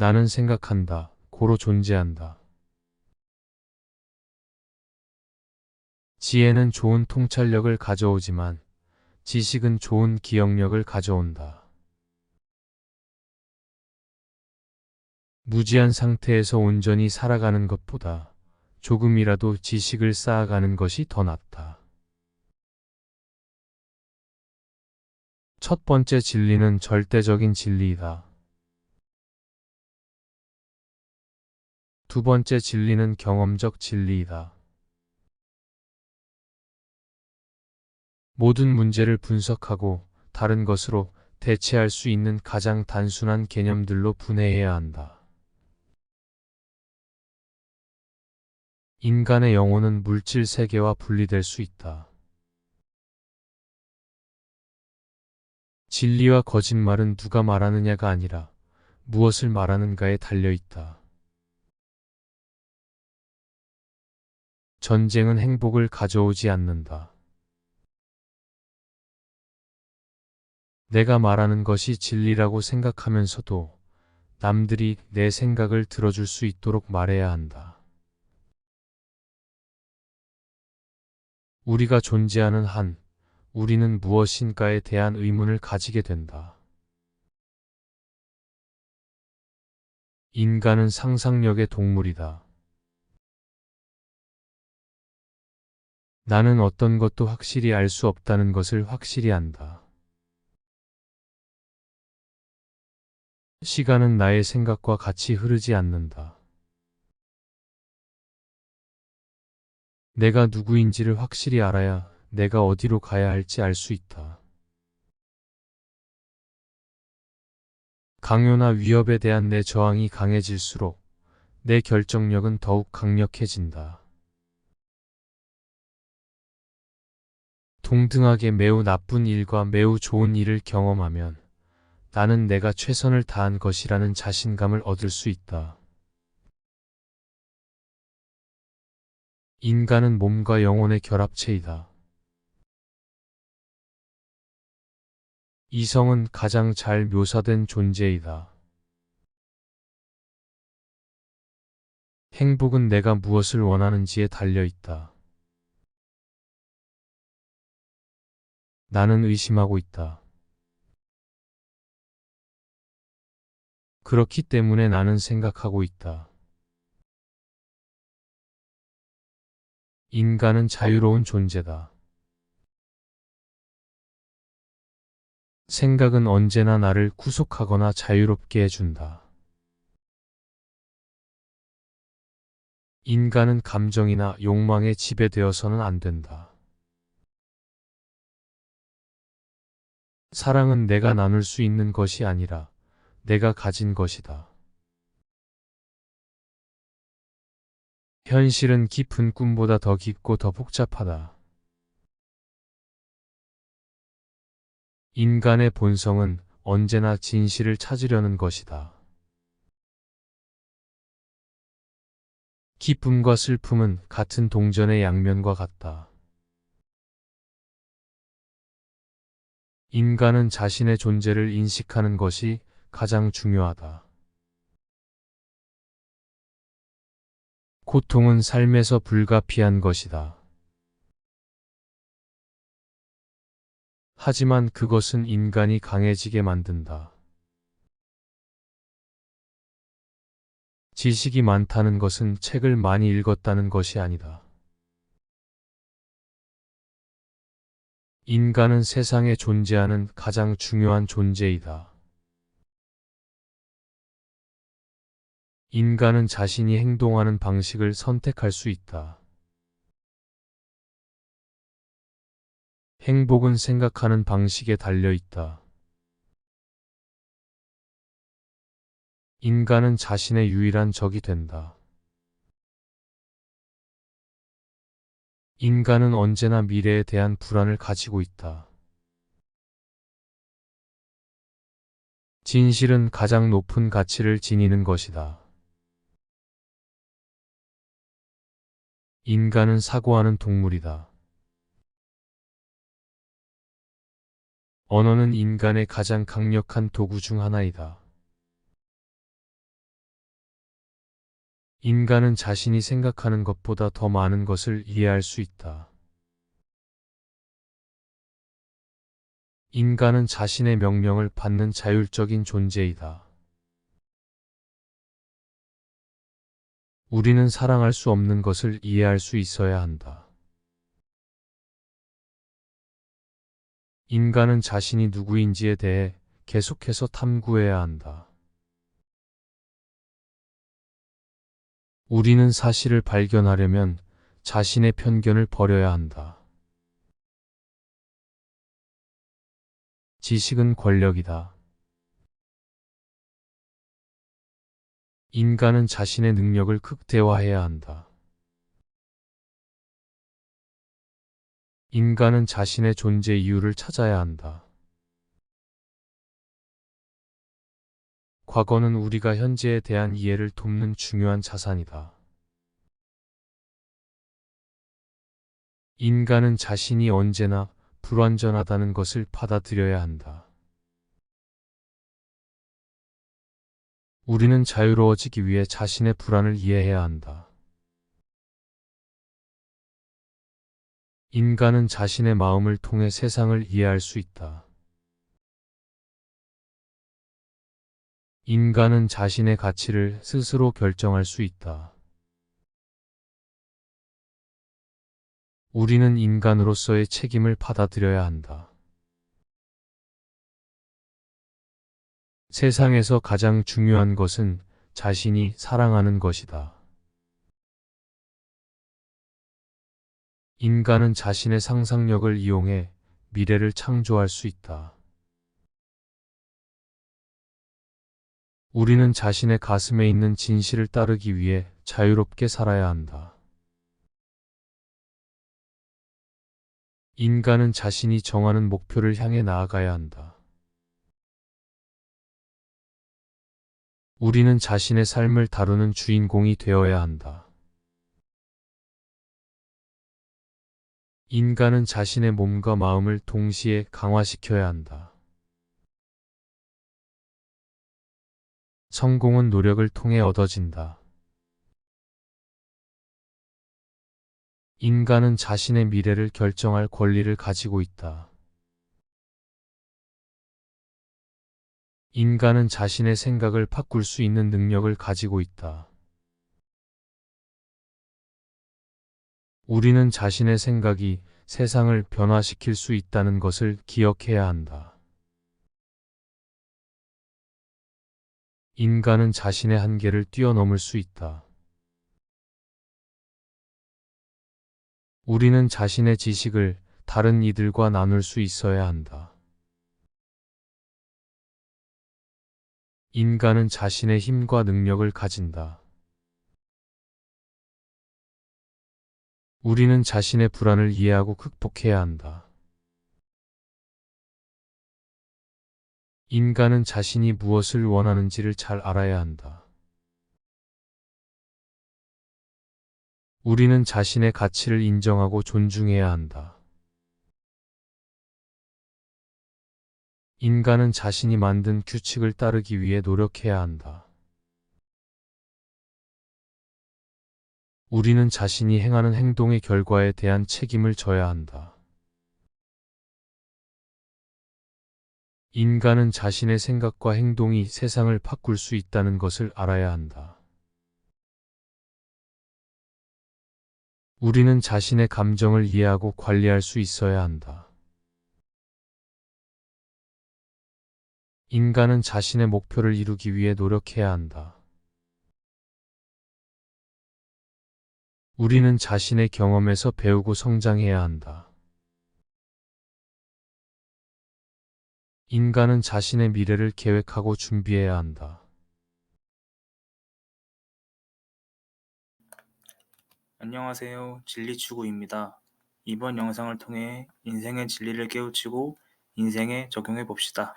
나는 생각한다. 고로 존재한다. 지혜는 좋은 통찰력을 가져오지만 지식은 좋은 기억력을 가져온다. 무지한 상태에서 온전히 살아가는 것보다 조금이라도 지식을 쌓아가는 것이 더 낫다. 첫 번째 진리는 절대적인 진리이다. 두 번째 진리는 경험적 진리이다. 모든 문제를 분석하고 다른 것으로 대체할 수 있는 가장 단순한 개념들로 분해해야 한다. 인간의 영혼은 물질 세계와 분리될 수 있다. 진리와 거짓말은 누가 말하느냐가 아니라 무엇을 말하는가에 달려 있다. 전쟁은 행복을 가져오지 않는다. 내가 말하는 것이 진리라고 생각하면서도 남들이 내 생각을 들어줄 수 있도록 말해야 한다. 우리가 존재하는 한, 우리는 무엇인가에 대한 의문을 가지게 된다. 인간은 상상력의 동물이다. 나는 어떤 것도 확실히 알 수 없다는 것을 확실히 안다. 시간은 나의 생각과 같이 흐르지 않는다. 내가 누구인지를 확실히 알아야 내가 어디로 가야 할지 알 수 있다. 강요나 위협에 대한 내 저항이 강해질수록 내 결정력은 더욱 강력해진다. 동등하게 매우 나쁜 일과 매우 좋은 일을 경험하면 나는 내가 최선을 다한 것이라는 자신감을 얻을 수 있다. 인간은 몸과 영혼의 결합체이다. 이성은 가장 잘 묘사된 존재이다. 행복은 내가 무엇을 원하는지에 달려 있다. 나는 의심하고 있다. 그렇기 때문에 나는 생각하고 있다. 인간은 자유로운 존재다. 생각은 언제나 나를 구속하거나 자유롭게 해준다. 인간은 감정이나 욕망에 지배되어서는 안 된다. 사랑은 내가 나눌 수 있는 것이 아니라 내가 가진 것이다. 현실은 깊은 꿈보다 더 깊고 더 복잡하다. 인간의 본성은 언제나 진실을 찾으려는 것이다. 기쁨과 슬픔은 같은 동전의 양면과 같다. 인간은 자신의 존재를 인식하는 것이 가장 중요하다. 고통은 삶에서 불가피한 것이다. 하지만 그것은 인간이 강해지게 만든다. 지식이 많다는 것은 책을 많이 읽었다는 것이 아니다. 인간은 세상에 존재하는 가장 중요한 존재이다. 인간은 자신이 행동하는 방식을 선택할 수 있다. 행복은 생각하는 방식에 달려 있다. 인간은 자신의 유일한 적이 된다. 인간은 언제나 미래에 대한 불안을 가지고 있다. 진실은 가장 높은 가치를 지니는 것이다. 인간은 사고하는 동물이다. 언어는 인간의 가장 강력한 도구 중 하나이다. 인간은 자신이 생각하는 것보다 더 많은 것을 이해할 수 있다. 인간은 자신의 명령을 받는 자율적인 존재이다. 우리는 사랑할 수 없는 것을 이해할 수 있어야 한다. 인간은 자신이 누구인지에 대해 계속해서 탐구해야 한다. 우리는 사실을 발견하려면 자신의 편견을 버려야 한다. 지식은 권력이다. 인간은 자신의 능력을 극대화해야 한다. 인간은 자신의 존재 이유를 찾아야 한다. 과거는 우리가 현재에 대한 이해를 돕는 중요한 자산이다. 인간은 자신이 언제나 불완전하다는 것을 받아들여야 한다. 우리는 자유로워지기 위해 자신의 불안을 이해해야 한다. 인간은 자신의 마음을 통해 세상을 이해할 수 있다. 인간은 자신의 가치를 스스로 결정할 수 있다. 우리는 인간으로서의 책임을 받아들여야 한다. 세상에서 가장 중요한 것은 자신이 사랑하는 것이다. 인간은 자신의 상상력을 이용해 미래를 창조할 수 있다. 우리는 자신의 가슴에 있는 진실을 따르기 위해 자유롭게 살아야 한다. 인간은 자신이 정하는 목표를 향해 나아가야 한다. 우리는 자신의 삶을 다루는 주인공이 되어야 한다. 인간은 자신의 몸과 마음을 동시에 강화시켜야 한다. 성공은 노력을 통해 얻어진다. 인간은 자신의 미래를 결정할 권리를 가지고 있다. 인간은 자신의 생각을 바꿀 수 있는 능력을 가지고 있다. 우리는 자신의 생각이 세상을 변화시킬 수 있다는 것을 기억해야 한다. 인간은 자신의 한계를 뛰어넘을 수 있다. 우리는 자신의 지식을 다른 이들과 나눌 수 있어야 한다. 인간은 자신의 힘과 능력을 가진다. 우리는 자신의 불안을 이해하고 극복해야 한다. 인간은 자신이 무엇을 원하는지를 잘 알아야 한다. 우리는 자신의 가치를 인정하고 존중해야 한다. 인간은 자신이 만든 규칙을 따르기 위해 노력해야 한다. 우리는 자신이 행하는 행동의 결과에 대한 책임을 져야 한다. 인간은 자신의 생각과 행동이 세상을 바꿀 수 있다는 것을 알아야 한다. 우리는 자신의 감정을 이해하고 관리할 수 있어야 한다. 인간은 자신의 목표를 이루기 위해 노력해야 한다. 우리는 자신의 경험에서 배우고 성장해야 한다. 인간은 자신의 미래를 계획하고 준비해야 한다. 안녕하세요. 진리추구입니다. 이번 영상을 통해 인생의 진리를 깨우치고 인생에 적용해 봅시다.